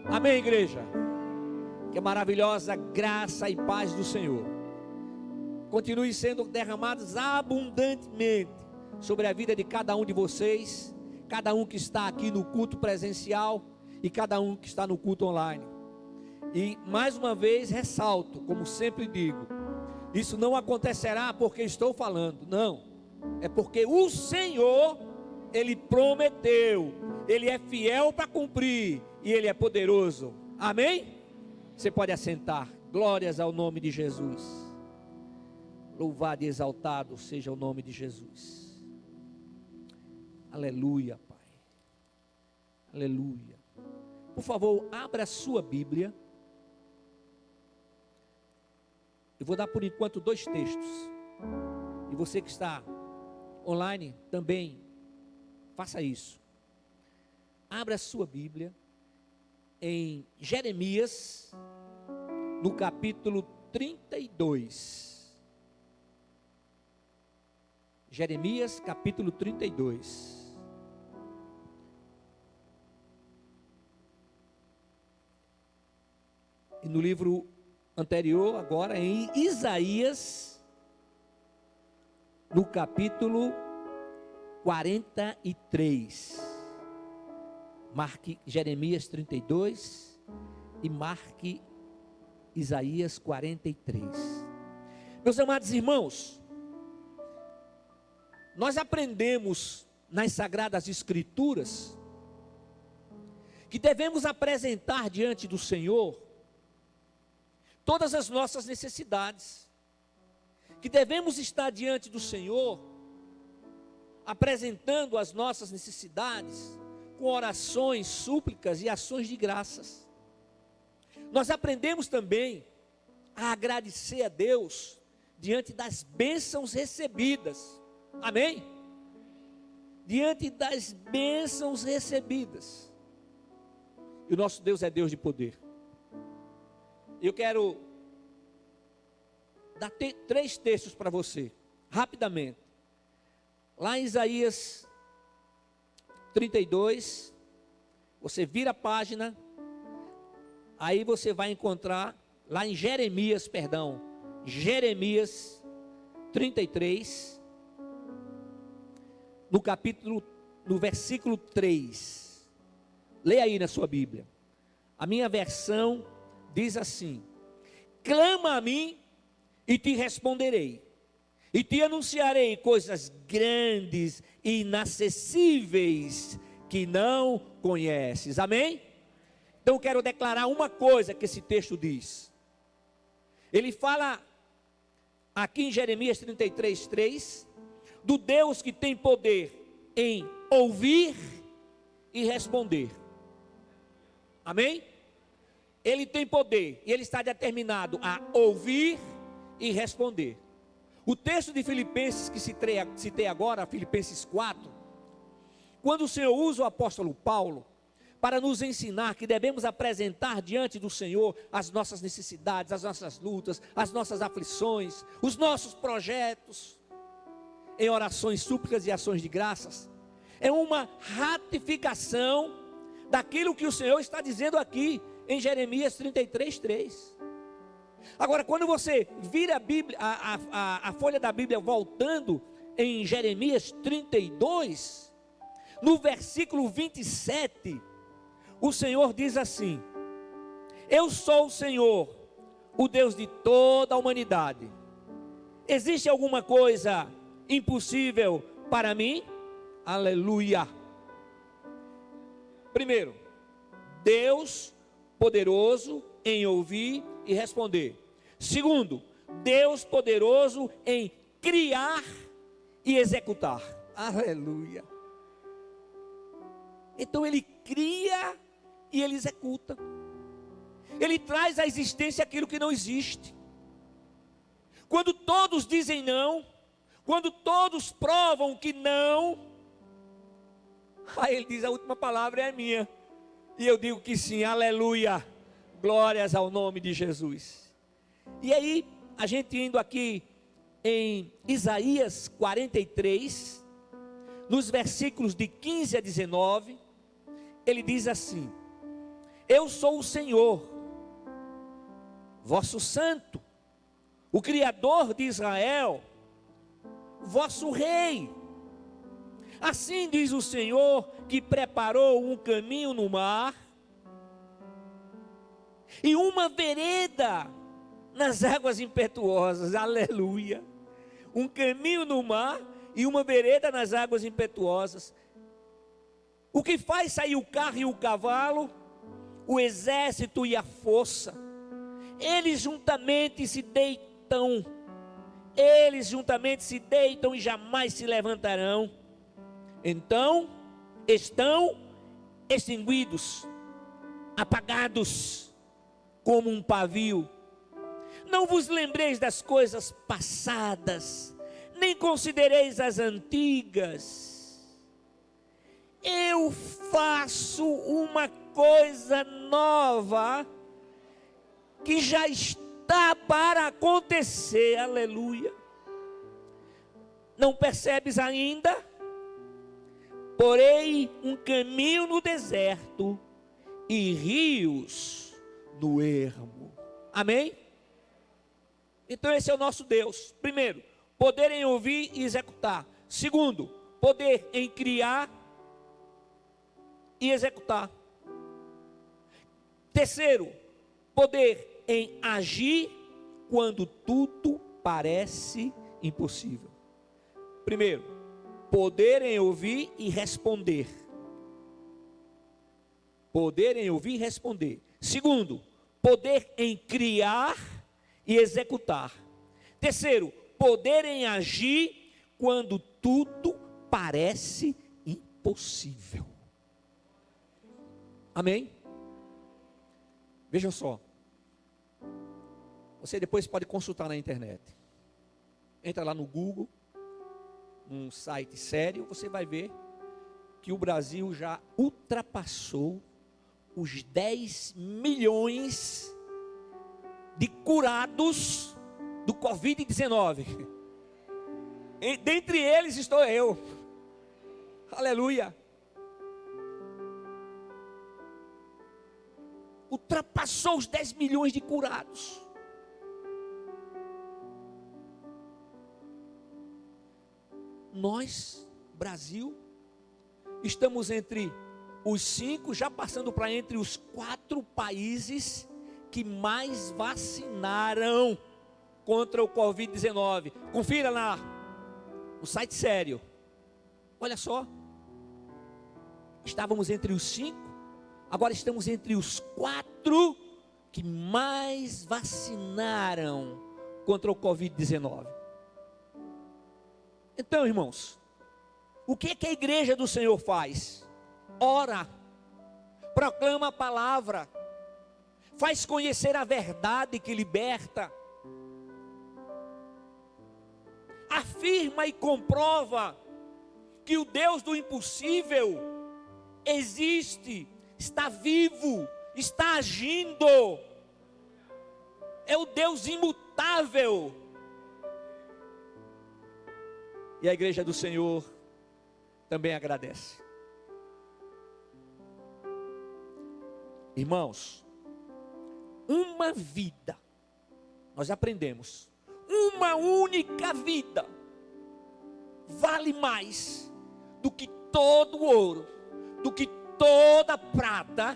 Amém, igreja? Que a maravilhosa graça e paz do Senhor continue sendo derramadas abundantemente sobre a vida de cada um de vocês, cada um que está aqui no culto presencial e cada um que está no culto online. E mais uma vez ressalto, como sempre digo, isso não acontecerá porque estou falando, não, é porque o Senhor, Ele prometeu, Ele é fiel para cumprir e Ele é poderoso. Amém? Você pode assentar. Glórias ao nome de Jesus. Louvado e exaltado seja o nome de Jesus. Aleluia, Pai. Aleluia. Por favor, abra a sua Bíblia. Eu vou dar por enquanto 2 textos. E você que está online também, faça isso. Abra a sua Bíblia em Jeremias, no capítulo 32. Jeremias, capítulo 32. E no livro anterior, agora em Isaías, no capítulo 43. Marque Jeremias 32 e marque Isaías 43. Meus amados irmãos, nós aprendemos nas Sagradas Escrituras que devemos apresentar diante do Senhor todas as nossas necessidades, que devemos estar diante do Senhor apresentando as nossas necessidades com orações, súplicas e ações de graças. Nós aprendemos também a agradecer a Deus diante das bênçãos recebidas. Amém? Diante das bênçãos recebidas. E o nosso Deus é Deus de poder. Eu quero dar 3 textos para você, rapidamente. Lá em Isaías 32, você vira a página, aí você vai encontrar, lá em Jeremias 33, no versículo 3. Leia aí na sua Bíblia. A minha versão diz assim: clama a mim e te responderei, e te anunciarei coisas grandes e inacessíveis que não conheces. Amém? Então quero declarar uma coisa que esse texto diz. Ele fala aqui em Jeremias 33:3 do Deus que tem poder em ouvir e responder. Amém? Ele tem poder e Ele está determinado a ouvir e responder. O texto de Filipenses que citei agora, Filipenses 4, quando o Senhor usa o apóstolo Paulo para nos ensinar que devemos apresentar diante do Senhor as nossas necessidades, as nossas lutas, as nossas aflições, os nossos projetos, em orações, súplicas e ações de graças, é uma ratificação daquilo que o Senhor está dizendo aqui em Jeremias 33:3. Agora, quando você vira a Bíblia, a folha da Bíblia voltando em Jeremias 32, no versículo 27, o Senhor diz assim: eu sou o Senhor, o Deus de toda a humanidade. Existe alguma coisa impossível para mim? Aleluia. Primeiro, Deus poderoso em ouvir e responder. Segundo, Deus poderoso em criar e executar. Aleluia. Então Ele cria e Ele executa. Ele traz à existência aquilo que não existe. Quando todos dizem não, quando todos provam que não, aí Ele diz: a última palavra é a minha. E eu digo que sim, aleluia. Glórias ao nome de Jesus. E aí, a gente indo aqui em Isaías 43, nos versículos de 15 a 19, ele diz assim: Eu sou o Senhor, vosso santo, o Criador de Israel, vosso rei. Assim diz o Senhor, que preparou um caminho no mar e uma vereda nas águas impetuosas. Aleluia. Um caminho no mar e uma vereda nas águas impetuosas. O que faz sair o carro e o cavalo, o exército e a força. Eles juntamente se deitam e jamais se levantarão. Então estão extinguidos, apagados como um pavio. Não vos lembreis das coisas passadas, nem considereis as antigas. Eu faço uma coisa nova, que já está para acontecer. Aleluia. Não percebes ainda? Porém, um caminho no deserto e rios no ermo. Amém? Então esse é o nosso Deus. Primeiro, poder em ouvir e executar. Segundo, poder em criar e executar. Terceiro, poder em agir quando tudo parece impossível. Primeiro, poder em ouvir e responder. Poder em ouvir e responder. Segundo, poder em criar e executar. Terceiro, poder em agir quando tudo parece impossível. Amém? Vejam só. Você depois pode consultar na internet. Entra lá no Google, num site sério, você vai ver que o Brasil já ultrapassou os 10 milhões de curados do Covid-19. Dentre eles estou eu. Aleluia. Ultrapassou os 10 milhões de curados. Nós, Brasil, estamos entre os 5, já passando para entre os 4 países que mais vacinaram contra o Covid-19. Confira lá, no site sério. Olha só. Estávamos entre os 5, agora estamos entre os 4 que mais vacinaram contra o Covid-19. Então, irmãos, o que é que a igreja do Senhor faz? Ora, proclama a palavra, faz conhecer a verdade que liberta, afirma e comprova que o Deus do impossível existe, está vivo, está agindo, é o Deus imutável. E a igreja do Senhor também agradece. Irmãos, uma vida, nós aprendemos, uma única vida vale mais do que todo ouro, do que toda prata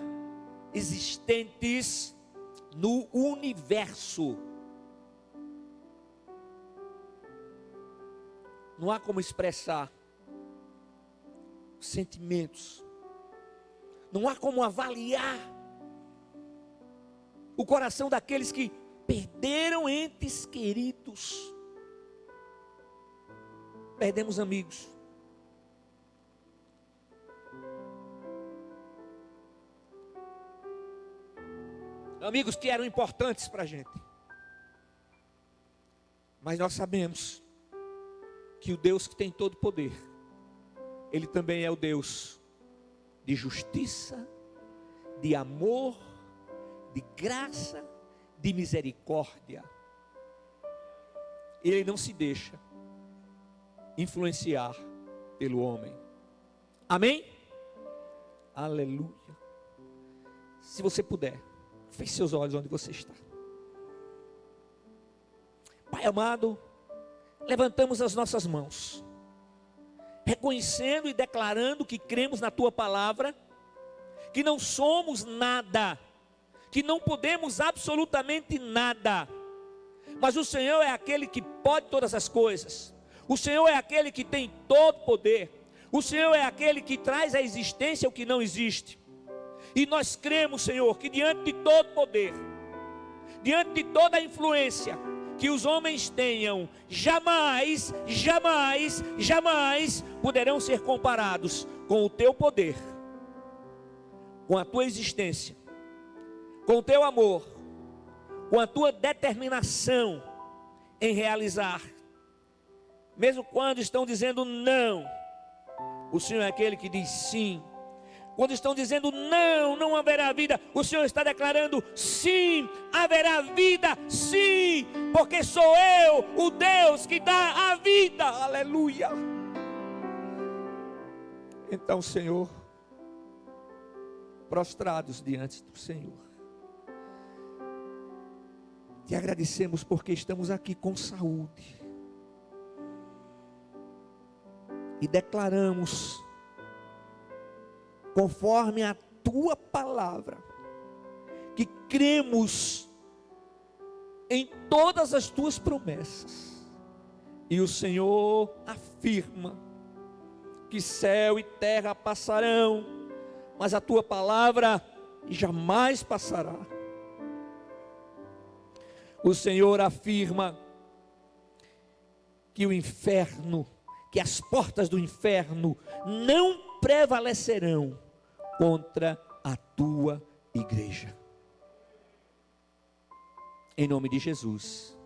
existentes no universo. Não há como expressar sentimentos, não há como avaliar o coração daqueles que perderam entes queridos. Perdemos amigos, amigos que eram importantes para a gente, mas nós sabemos que o Deus que tem todo poder, Ele também é o Deus de justiça, de amor, de graça, de misericórdia. Ele não se deixa influenciar pelo homem. Amém? Aleluia. Se você puder, feche seus olhos onde você está. Pai amado, levantamos as nossas mãos, reconhecendo e declarando que cremos na Tua palavra, que não somos nada, que não podemos absolutamente nada, mas o Senhor é aquele que pode todas as coisas, o Senhor é aquele que tem todo poder, o Senhor é aquele que traz à existência o que não existe, e nós cremos, Senhor, que diante de todo poder, diante de toda a influência que os homens tenham, jamais, jamais, jamais poderão ser comparados com o Teu poder, com a Tua existência, com o Teu amor, com a Tua determinação em realizar, mesmo quando estão dizendo não, o Senhor é aquele que diz sim. Quando estão dizendo não, não haverá vida, o Senhor está declarando sim, haverá vida, sim, porque sou eu, o Deus que dá a vida, aleluia. Então, Senhor, prostrados diante do Senhor, te agradecemos porque estamos aqui com saúde, e declaramos, conforme a Tua palavra, que cremos em todas as Tuas promessas, e o Senhor afirma que céu e terra passarão, mas a Tua palavra jamais passará. O Senhor afirma que o inferno, que as portas do inferno não prevalecerão contra a Tua igreja. Em nome de Jesus.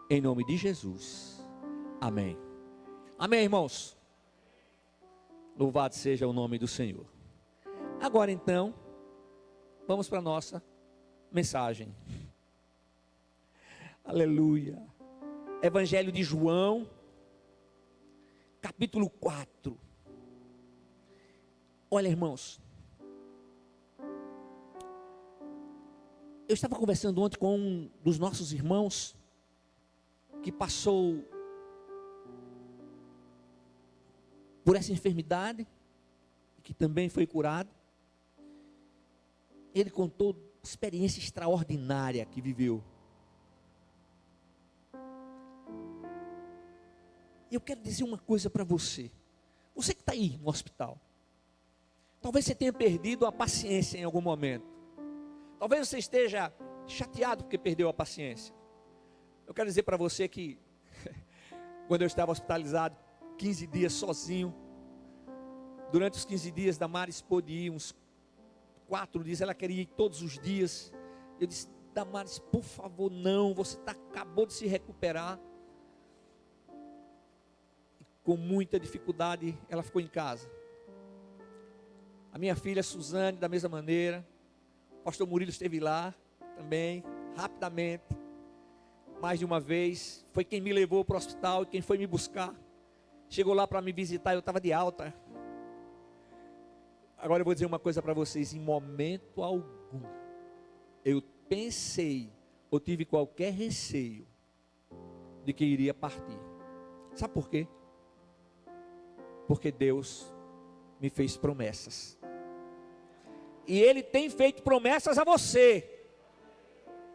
Em nome de Jesus. Amém. Amém, irmãos. Louvado seja o nome do Senhor. Agora então, vamos para a nossa mensagem. Aleluia. Evangelho de João, capítulo 4. Olha, irmãos, eu estava conversando ontem com um dos nossos irmãos que passou por essa enfermidade, que também foi curado. Ele contou experiência extraordinária que viveu. Eu quero dizer uma coisa para você. Você que está aí no hospital. Talvez você tenha perdido a paciência em algum momento. Talvez você esteja chateado porque perdeu a paciência. Eu quero dizer para você que quando eu estava hospitalizado 15 dias sozinho, durante os 15 dias Damares pôde ir uns 4 dias, ela queria ir todos os dias. Eu disse: Damares, por favor, não, você acabou de se recuperar. Com muita dificuldade, ela ficou em casa. A minha filha Suzane, da mesma maneira. O pastor Murilo esteve lá também, rapidamente, mais de uma vez. Foi quem me levou para o hospital, quem foi me buscar. Chegou lá para me visitar, eu estava de alta. Agora eu vou dizer uma coisa para vocês: em momento algum eu pensei ou tive qualquer receio de que iria partir. Sabe por quê? Porque Deus me fez promessas. E Ele tem feito promessas a você.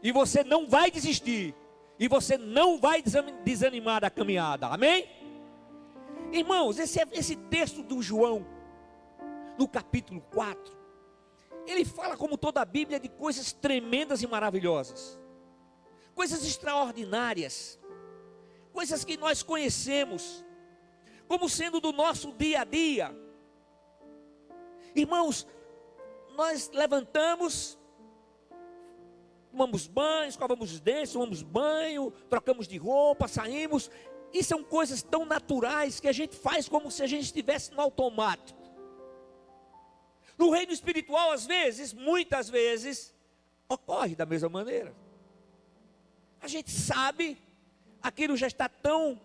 E você não vai desistir. E você não vai desanimar da caminhada. Amém? Irmãos, esse texto do João, no capítulo 4, ele fala, como toda a Bíblia, de coisas tremendas e maravilhosas. Coisas extraordinárias. Coisas que nós conhecemos como sendo do nosso dia a dia. Irmãos, nós levantamos, tomamos banho, escovamos os dentes, tomamos banho, trocamos de roupa, saímos, e são coisas tão naturais que a gente faz como se a gente estivesse no automático. No reino espiritual, às vezes, muitas vezes, ocorre da mesma maneira. A gente sabe, aquilo já está tão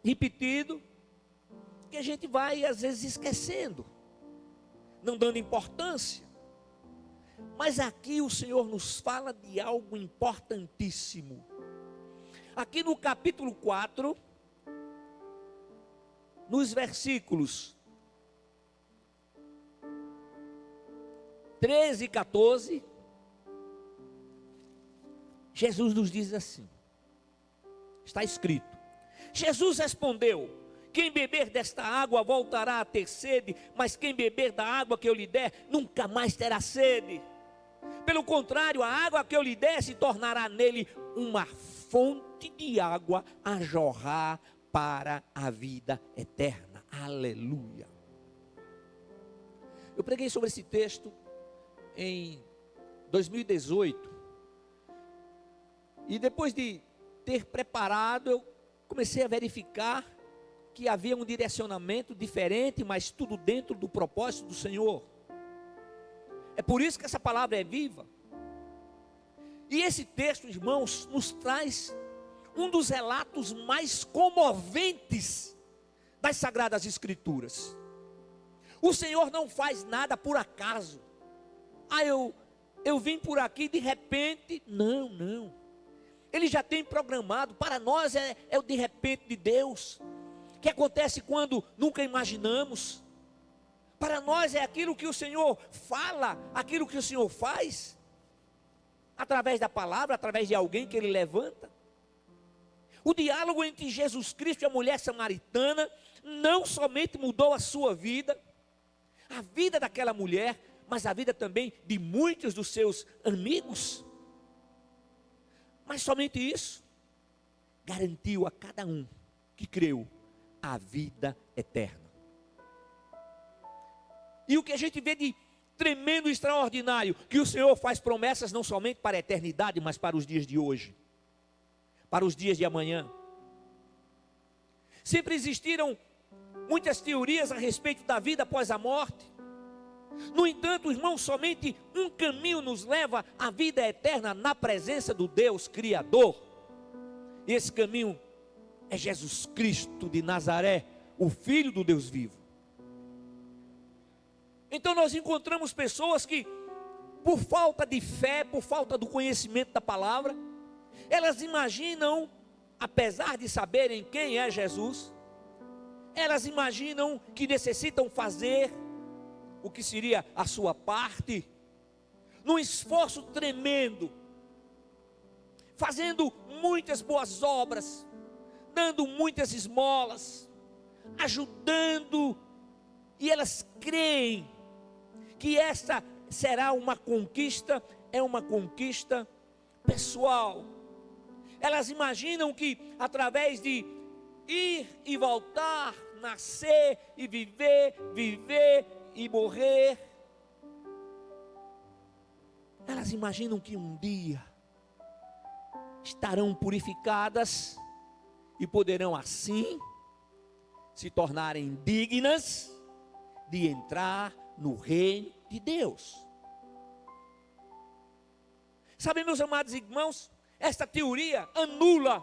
repetido, que a gente vai às vezes esquecendo, não dando importância. Mas aqui o Senhor nos fala de algo importantíssimo. Aqui no capítulo 4, nos versículos 13 e 14, Jesus nos diz assim, está escrito: Jesus respondeu: quem beber desta água voltará a ter sede, mas quem beber da água que eu lhe der, nunca mais terá sede. Pelo contrário, a água que eu lhe der se tornará nele uma fonte de água a jorrar para a vida eterna. Aleluia. Eu preguei sobre esse texto em 2018. E depois de ter preparado, eu comecei a verificar que havia um direcionamento diferente, mas tudo dentro do propósito do Senhor. É por isso que essa palavra é viva. E esse texto, irmãos, nos traz um dos relatos mais comoventes das Sagradas Escrituras. O Senhor não faz nada por acaso. Eu vim por aqui de repente. Não. Ele já tem programado. Para nós é o de repente de Deus, que acontece quando nunca imaginamos. Para nós é aquilo que o Senhor fala, aquilo que o Senhor faz, através da palavra, através de alguém que Ele levanta. O diálogo entre Jesus Cristo e a mulher samaritana não somente mudou a sua vida, a vida daquela mulher, mas a vida também de muitos dos seus amigos. Mas somente isso garantiu a cada um que creu a vida eterna. E o que a gente vê de tremendo e extraordinário, que o Senhor faz promessas não somente para a eternidade, mas para os dias de hoje, para os dias de amanhã. Sempre existiram muitas teorias a respeito da vida após a morte. No entanto, irmão, somente um caminho nos leva à vida eterna na presença do Deus Criador. E esse caminho é Jesus Cristo de Nazaré, o Filho do Deus vivo. Então nós encontramos pessoas que, por falta de fé, por falta do conhecimento da palavra, elas imaginam, apesar de saberem quem é Jesus, elas imaginam que necessitam fazer o que seria a sua parte, num esforço tremendo, fazendo muitas boas obras, dando muitas esmolas, ajudando, e elas creem que essa será uma conquista, é uma conquista pessoal. Elas imaginam que através de ir e voltar, nascer e viver e morrer, elas imaginam que um dia estarão purificadas e poderão assim se tornarem dignas de entrar no reino de Deus. Sabe, meus amados irmãos, esta teoria anula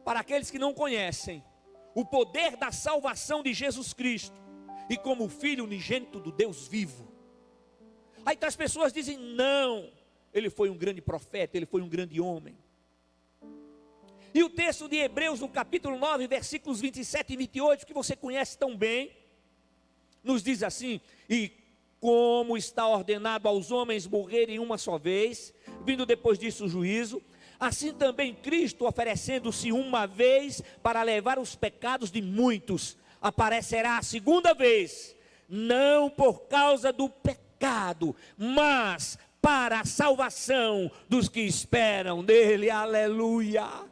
para aqueles que não conhecem o poder da salvação de Jesus Cristo e como Filho unigênito do Deus vivo. Aí as pessoas dizem: não, ele foi um grande profeta, ele foi um grande homem. E o texto de Hebreus, no capítulo 9, versículos 27 e 28, que você conhece tão bem, nos diz assim: e como está ordenado aos homens morrerem uma só vez, vindo depois disso o juízo, assim também Cristo, oferecendo-se uma vez para levar os pecados de muitos, aparecerá a segunda vez, não por causa do pecado, mas para a salvação dos que esperam nele. Aleluia!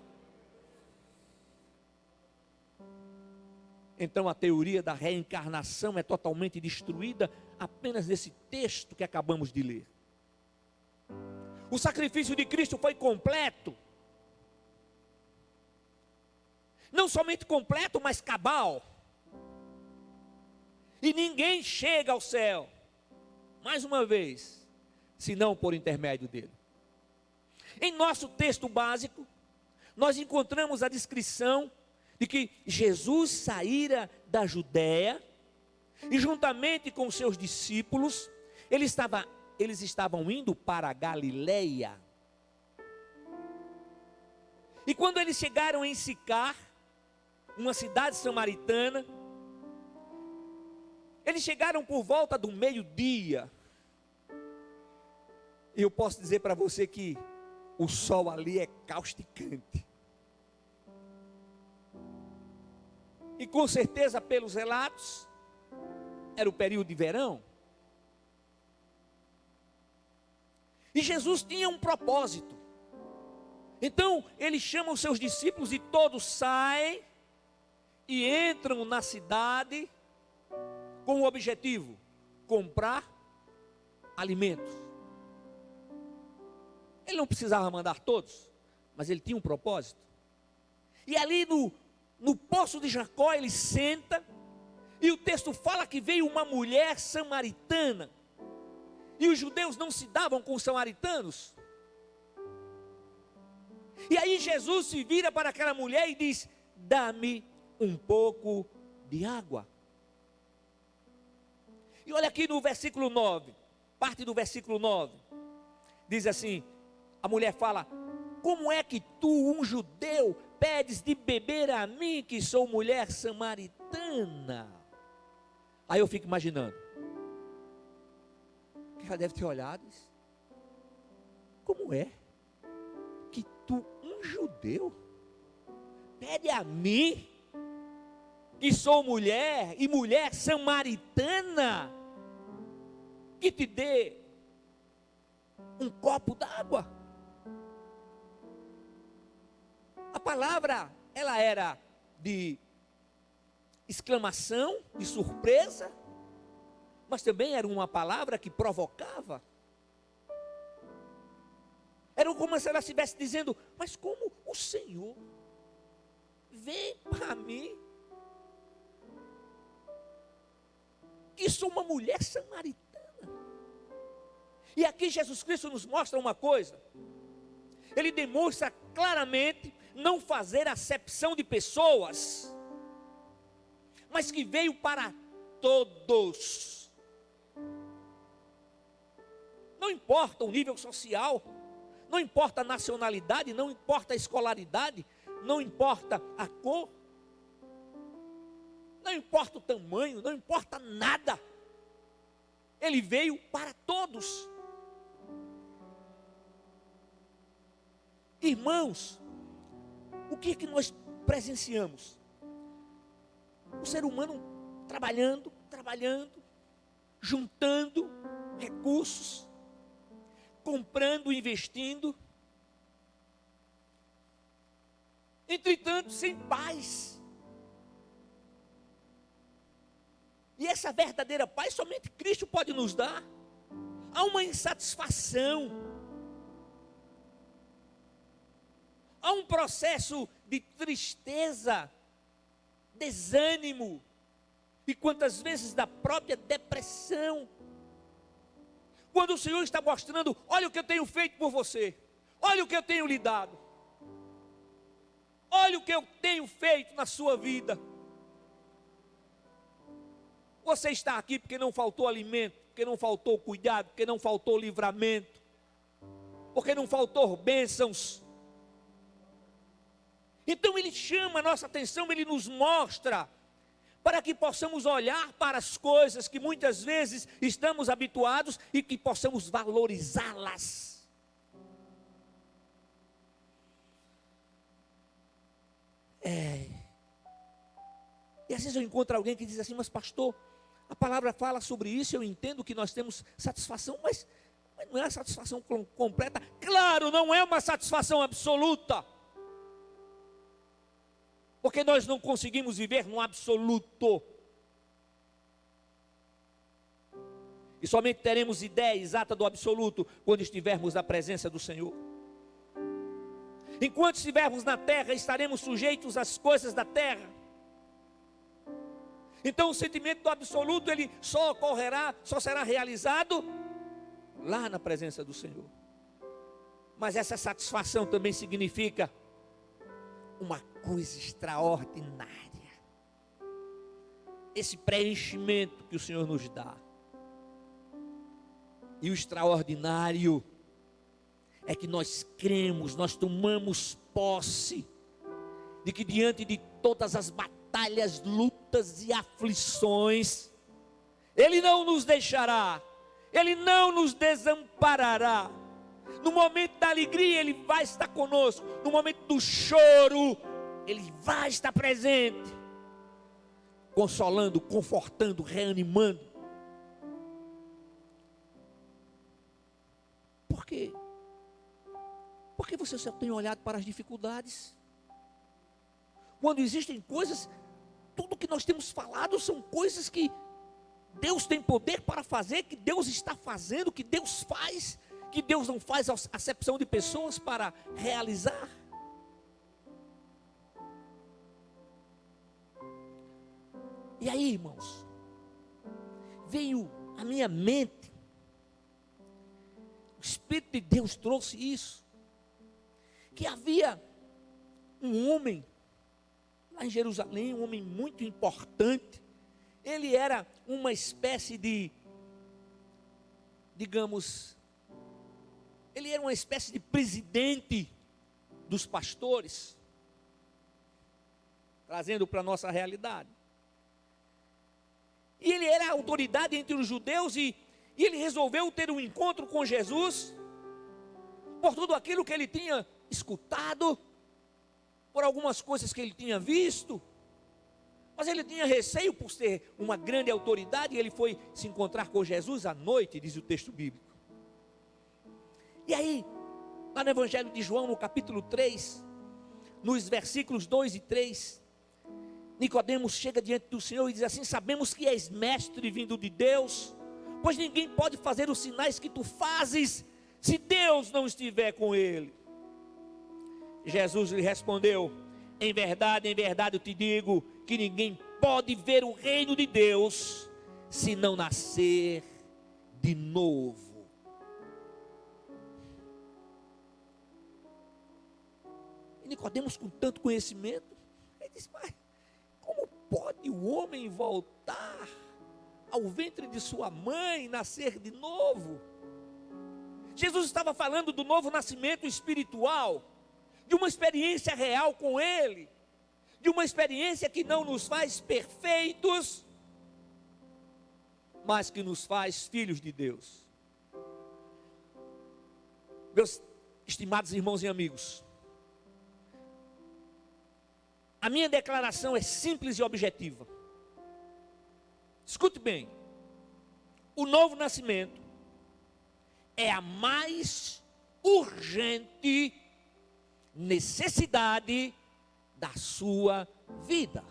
Então a teoria da reencarnação é totalmente destruída apenas nesse texto que acabamos de ler. O sacrifício de Cristo foi completo. Não somente completo, mas cabal. E ninguém chega ao céu, mais uma vez, senão por intermédio dele. Em nosso texto básico, nós encontramos a descrição de que Jesus saíra da Judéia E juntamente com os seus discípulos, eles estavam indo para a Galileia. E quando eles chegaram em Sicar, uma cidade samaritana, eles chegaram por volta do meio-dia. E eu posso dizer para você que o sol ali é causticante. E com certeza, pelos relatos, era o período de verão. E Jesus tinha um propósito. Então, ele chama os seus discípulos e todos saem e entram na cidade com o objetivo: comprar alimentos. Ele não precisava mandar todos, mas ele tinha um propósito. E ali no poço de Jacó ele senta, e o texto fala que veio uma mulher samaritana, e os judeus não se davam com os samaritanos. E aí Jesus se vira para aquela mulher e diz: dá-me um pouco de água. E olha aqui no versículo 9, parte do versículo 9, diz assim, a mulher fala: como é que tu, um judeu, pedes de beber a mim, que sou mulher samaritana? Aí eu fico imaginando, que ela deve ter olhado e disse: como é que tu, um judeu, pede a mim, que sou mulher, e mulher samaritana, que te dê um copo d'água? A palavra, ela era de exclamação, de surpresa, mas também era uma palavra que provocava. Era como se ela estivesse dizendo: mas como o Senhor vem para mim, que sou uma mulher samaritana? E aqui Jesus Cristo nos mostra uma coisa. Ele demonstra claramente não fazer acepção de pessoas, mas que veio para todos. Não importa o nível social, não importa a nacionalidade, não importa a escolaridade, não importa a cor, não importa o tamanho, não importa nada. Ele veio para todos. Irmãos, o que é que nós presenciamos? O ser humano trabalhando, juntando recursos, comprando, investindo, entretanto sem paz. E essa verdadeira paz somente Cristo pode nos dar. Há uma insatisfação, há um processo de tristeza, desânimo, e quantas vezes da própria depressão. Quando o Senhor está mostrando: olha o que eu tenho feito por você, olha o que eu tenho lhe dado, olha o que eu tenho feito na sua vida. Você está aqui porque não faltou alimento, porque não faltou cuidado, porque não faltou livramento, porque não faltou bênçãos. Então ele chama a nossa atenção, ele nos mostra, para que possamos olhar para as coisas que muitas vezes estamos habituados e que possamos valorizá-las. E às vezes eu encontro alguém que diz assim: mas pastor, a palavra fala sobre isso, eu entendo que nós temos satisfação, mas não é a satisfação completa. Claro, não é uma satisfação absoluta, porque nós não conseguimos viver no absoluto. E somente teremos ideia exata do absoluto quando estivermos na presença do Senhor. Enquanto estivermos na terra, estaremos sujeitos às coisas da terra. Então o sentimento do absoluto, ele só ocorrerá, só será realizado lá na presença do Senhor. Mas essa satisfação também significa uma coisa extraordinária. esse preenchimento que o Senhor nos dá. E o extraordinário é que nós cremos, nós tomamos posse de que diante de todas as batalhas, lutas e aflições, Ele não nos deixará, Ele não nos desamparará. No momento da alegria, Ele vai estar conosco. No momento do choro, Ele vai estar presente, consolando, confortando, reanimando. Por quê? Porque você só tem olhado para as dificuldades. Quando existem coisas, tudo que nós temos falado são coisas que Deus tem poder para fazer, que Deus está fazendo, que Deus faz, que Deus não faz acepção de pessoas para realizar. E aí, irmãos, veio à minha mente, o Espírito de Deus trouxe isso, que havia um homem lá em Jerusalém, um homem muito importante. Ele era uma espécie de, digamos, ele era uma espécie de presidente dos pastores, trazendo para a nossa realidade. E ele era autoridade entre os judeus e ele resolveu ter um encontro com Jesus, por tudo aquilo que ele tinha escutado, por algumas coisas que ele tinha visto, mas ele tinha receio por ser uma grande autoridade, e ele foi se encontrar com Jesus à noite, diz o texto bíblico. E aí, lá no Evangelho de João, no capítulo 3, nos versículos 2 e 3, Nicodemos chega diante do Senhor e diz assim: sabemos que és mestre vindo de Deus, pois ninguém pode fazer os sinais que tu fazes, se Deus não estiver com ele. Jesus lhe respondeu: em verdade eu te digo, que ninguém pode ver o reino de Deus, se não nascer de novo. E Nicodemos, com tanto conhecimento, ele disse: mas como pode o homem voltar ao ventre de sua mãe, nascer de novo? Jesus estava falando do novo nascimento espiritual, de uma experiência real com Ele, de uma experiência que não nos faz perfeitos, mas que nos faz filhos de Deus. Meus estimados irmãos e amigos, a minha declaração é simples e objetiva. Escute bem: o novo nascimento é a mais urgente necessidade da sua vida.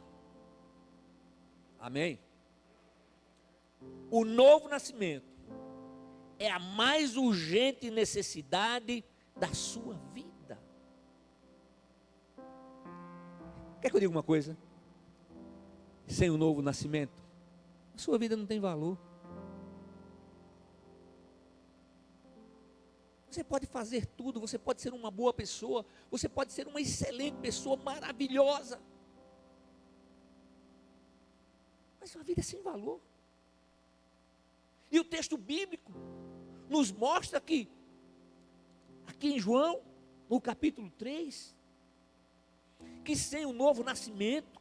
Amém? O novo nascimento é a mais urgente necessidade da sua vida. Quer que eu diga uma coisa? Sem o novo nascimento, a sua vida não tem valor. Você pode fazer tudo, você pode ser uma boa pessoa, você pode ser uma excelente pessoa, maravilhosa, mas sua vida é sem valor. E o texto bíblico nos mostra que, aqui em João, no capítulo 3, que sem o novo nascimento,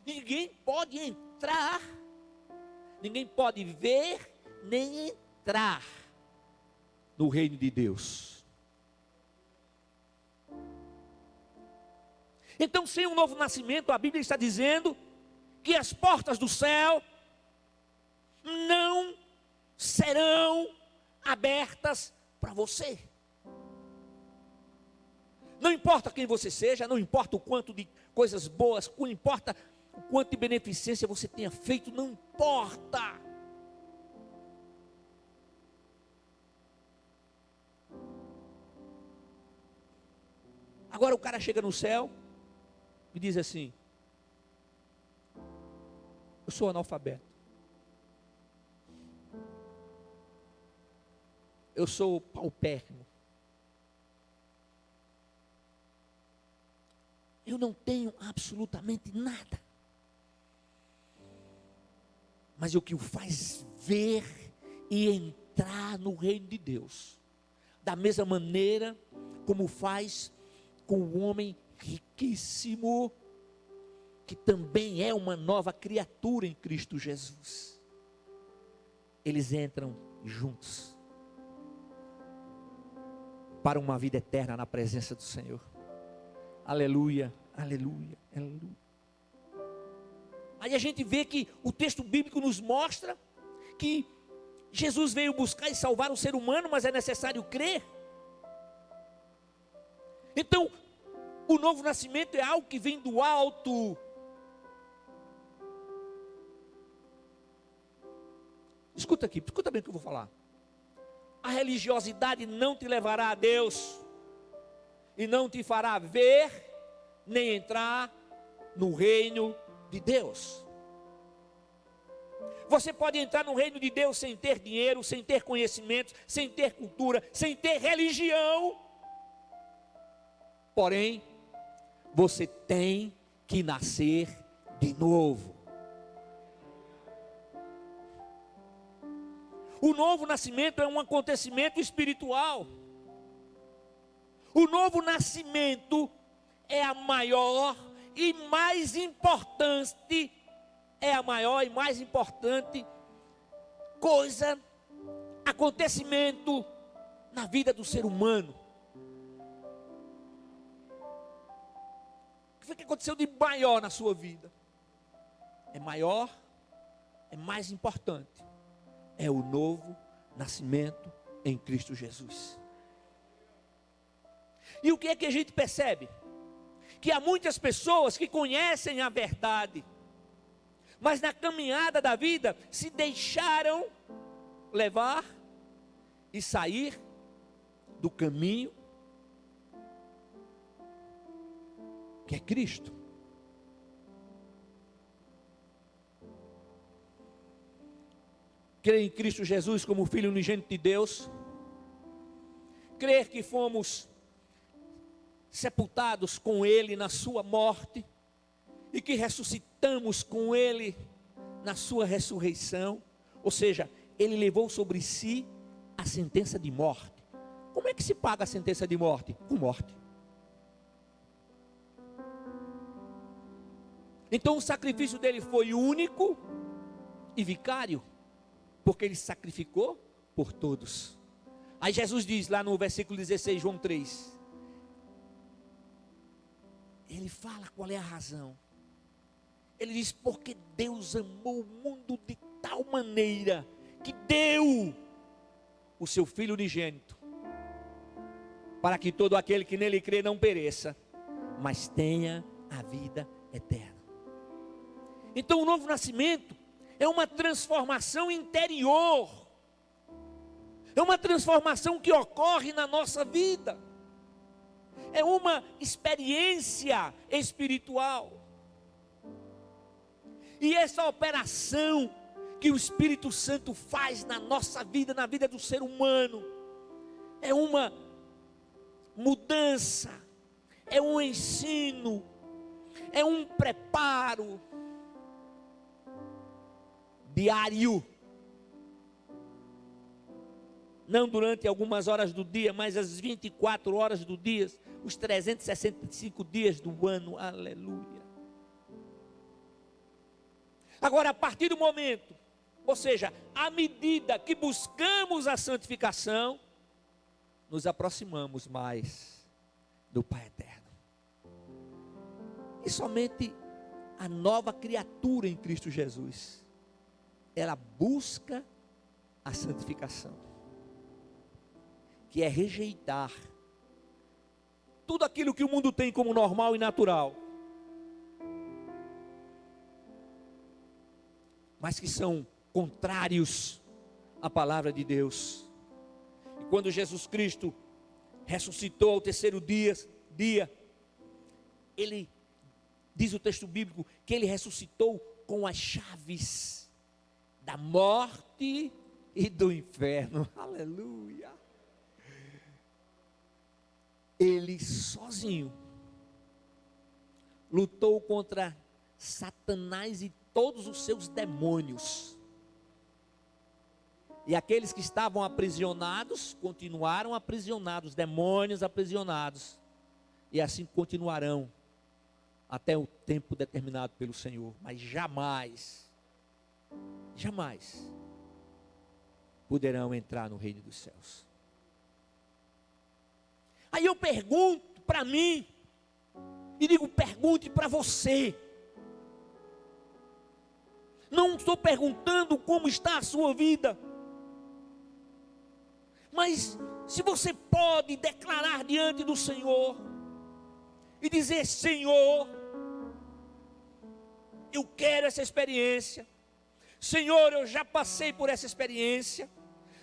ninguém pode entrar, ninguém pode ver, nem entrar no reino de Deus. Então, sem um novo nascimento, a Bíblia está dizendo que as portas do céu não serão abertas para você. Não importa quem você seja, não importa o quanto de coisas boas, não importa o quanto de beneficência você tenha feito, não importa. Agora o cara chega no céu e diz assim: eu sou analfabeto, eu sou paupérrimo, eu não tenho absolutamente nada. mas o que o faz ver e entrar no reino de Deus, da mesma maneira como faz com o homem riquíssimo, que também é uma nova criatura em Cristo Jesus. Eles entram juntos para uma vida eterna na presença do Senhor. Aleluia, aleluia, aleluia. Aí a gente vê que o texto bíblico nos mostra que Jesus veio buscar e salvar o ser humano, mas é necessário crer. Então, o novo nascimento é algo que vem do alto. Escuta aqui, escuta bem o que eu vou falar. A religiosidade não te levará a Deus, e não te fará ver, nem entrar no reino de Deus. Você pode entrar no reino de Deus sem ter dinheiro, sem ter conhecimento, sem ter cultura, sem ter religião. Porém, você tem que nascer de novo. O novo nascimento é um acontecimento espiritual. O novo nascimento é a maior e mais importante, coisa, acontecimento na vida do ser humano. O que foi que aconteceu de maior na sua vida? É maior, é mais importante. É o novo nascimento em Cristo Jesus. E o que é que a gente percebe? Que há muitas pessoas que conhecem a verdade, mas na caminhada da vida se deixaram levar e sair do caminho que é Cristo. Crer em Cristo Jesus como Filho unigênito de Deus, crer que fomos sepultados com Ele na sua morte, e que ressuscitamos com Ele na sua ressurreição, ou seja, Ele levou sobre si a sentença de morte. Como é que se paga a sentença de morte? Com morte. Então o sacrifício dele foi único e vicário, porque ele sacrificou por todos. Aí Jesus diz lá no versículo 16, João 3, ele fala qual é a razão. Ele diz: porque Deus amou o mundo de tal maneira que deu o seu Filho unigênito, para que todo aquele que nele crê não pereça, mas tenha a vida eterna. Então o novo nascimento é uma transformação interior, é uma transformação que ocorre na nossa vida, é uma experiência espiritual. E essa operação que o Espírito Santo faz na nossa vida, na vida do ser humano, é uma mudança, é um ensino, é um preparo diário. Não durante algumas horas do dia, mas as 24 horas do dia, os 365 dias do ano. Aleluia. Agora, a partir do momento, ou seja, à medida que buscamos a santificação, nos aproximamos mais do Pai eterno. E somente a nova criatura em Cristo Jesus, ela busca a santificação, que é rejeitar tudo aquilo que o mundo tem como normal e natural, mas que são contrários à palavra de Deus. E quando Jesus Cristo ressuscitou ao terceiro dia, ele, diz o texto bíblico, que ele ressuscitou com as chaves da morte e do inferno. Aleluia. Ele sozinho lutou contra Satanás e todos os seus demônios. E aqueles que estavam aprisionados, continuaram aprisionados, demônios aprisionados. E assim continuarão até o tempo determinado pelo Senhor. Mas jamais, jamais poderão entrar no reino dos céus. Aí eu pergunto para mim, e digo, pergunte para você. Não estou perguntando como está a sua vida, mas se você pode declarar diante do Senhor, e dizer: Senhor, eu quero essa experiência. Senhor, eu já passei por essa experiência.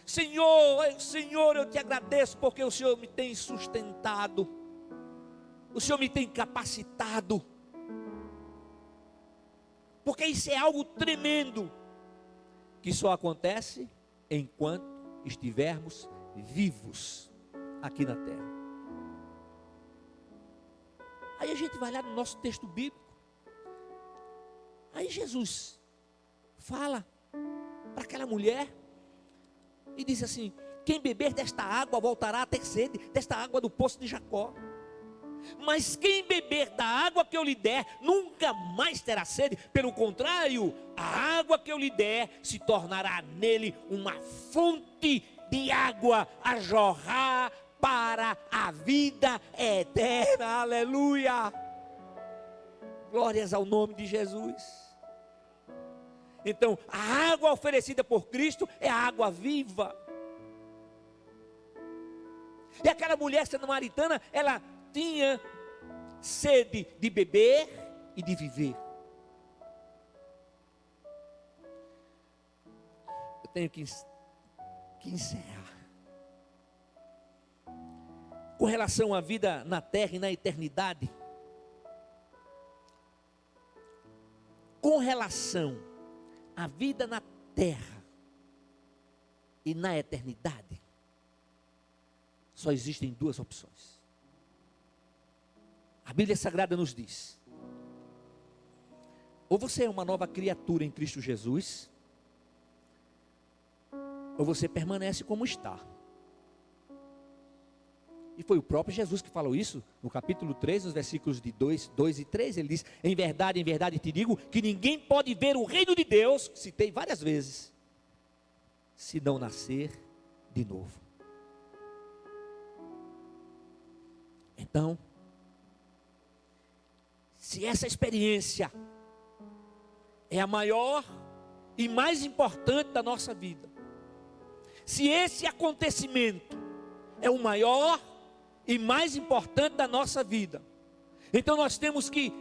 Senhor, eu te agradeço porque o Senhor me tem sustentado. O Senhor me tem capacitado. Porque isso é algo tremendo, que só acontece enquanto estivermos vivos aqui na terra. Aí a gente vai lá no nosso texto bíblico. Aí Jesus fala para aquela mulher e diz assim: quem beber desta água voltará a ter sede, desta água do poço de Jacó. Mas quem beber da água que eu lhe der, nunca mais terá sede. Pelo contrário, a água que eu lhe der se tornará nele uma fonte de água a jorrar para a vida eterna. Aleluia! Glórias ao nome de Jesus. Então, a água oferecida por Cristo é a água viva. E aquela mulher samaritana, ela tinha sede de beber e de viver. Eu tenho que encerrar. Com relação à vida na terra e na eternidade, com relação à vida na terra e na eternidade, só existem duas opções. A Bíblia Sagrada nos diz: ou você é uma nova criatura em Cristo Jesus, ou você permanece como está. E foi o próprio Jesus que falou isso, no capítulo 3, nos versículos de 2 e 3, ele diz: em verdade te digo, que ninguém pode ver o reino de Deus, citei várias vezes, se não nascer de novo. Então, se essa experiência é a maior e mais importante da nossa vida, se esse acontecimento é o maior e mais importante da nossa vida, então nós temos que,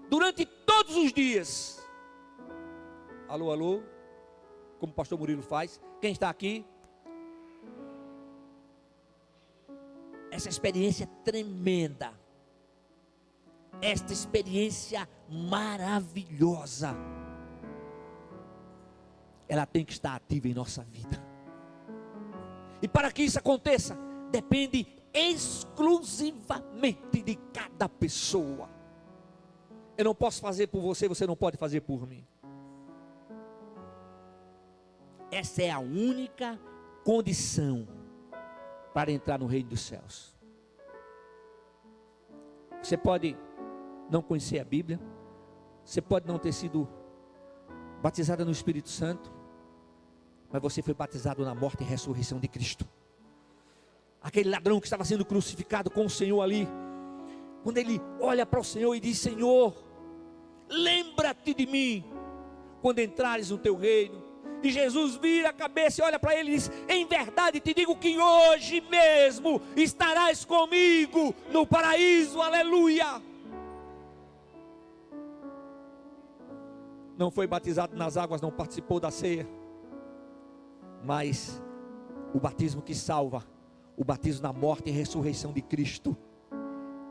durante todos os dias, alô, alô, como o pastor Murilo faz, quem está aqui? Essa experiência tremenda, esta experiência maravilhosa, ela tem que estar ativa em nossa vida. E para que isso aconteça, depende exclusivamente de cada pessoa. Eu não posso fazer por você, você não pode fazer por mim. Essa é a única condição para entrar no reino dos céus. Você pode não conhecer a Bíblia, você pode não ter sido batizada no Espírito Santo, mas você foi batizado na morte e ressurreição de Cristo. Aquele ladrão que estava sendo crucificado com o Senhor ali, quando ele olha para o Senhor e diz: Senhor, lembra-te de mim quando entrares no teu reino. E Jesus vira a cabeça e olha para ele e diz: em verdade te digo que hoje mesmo estarás comigo no paraíso. Aleluia. Não foi batizado nas águas, não participou da ceia, mas o batismo que salva, o batismo na morte e ressurreição de Cristo,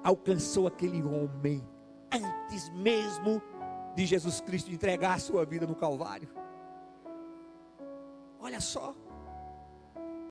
alcançou aquele homem antes mesmo de Jesus Cristo entregar a sua vida no Calvário. Olha só,